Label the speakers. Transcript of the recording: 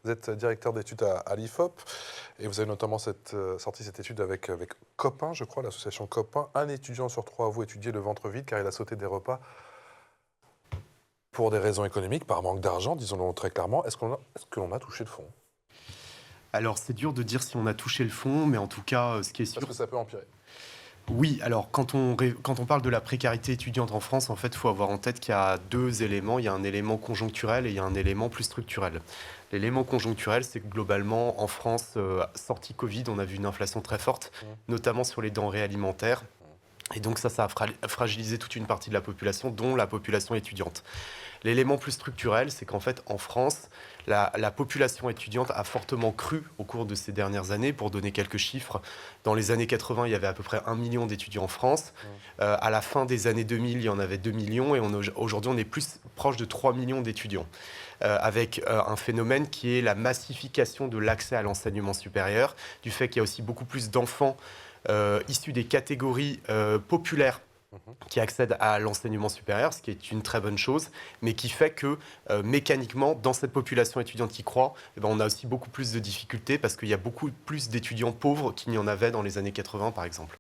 Speaker 1: Vous êtes directeur d'études à l'IFOP et vous avez notamment sorti cette étude avec Copain, je crois, l'association Copain. Un étudiant sur trois avoue étudier le ventre vide car il a sauté des repas pour des raisons économiques, par manque d'argent, disons-le très clairement. Est-ce que l'on a touché le fond?
Speaker 2: Alors, c'est dur de dire si on a touché le fond, mais en tout cas, ce qui est sûr...
Speaker 1: Parce que ça peut empirer.
Speaker 2: Oui, alors quand on parle de la précarité étudiante en France, en fait, il faut avoir en tête qu'il y a deux éléments. Il y a un élément conjoncturel et il y a un élément plus structurel. L'élément conjoncturel, c'est que globalement, en France, sortie Covid, on a vu une inflation très forte, notamment sur les denrées alimentaires. Et donc ça a fragilisé toute une partie de la population, dont la population étudiante. L'élément plus structurel, c'est qu'en fait, en France, la population étudiante a fortement cru au cours de ces dernières années. Pour donner quelques chiffres, dans les années 80, il y avait à peu près 1 million d'étudiants en France. À la fin des années 2000, il y en avait 2 millions. Et aujourd'hui, on est plus proche de 3 millions d'étudiants. Avec un phénomène qui est la massification de l'accès à l'enseignement supérieur, du fait qu'il y a aussi beaucoup plus d'enfants issus des catégories populaires qui accèdent à l'enseignement supérieur, ce qui est une très bonne chose, mais qui fait que mécaniquement, dans cette population étudiante qui croît, eh ben, on a aussi beaucoup plus de difficultés parce qu'il y a beaucoup plus d'étudiants pauvres qu'il n'y en avait dans les années 80, par exemple.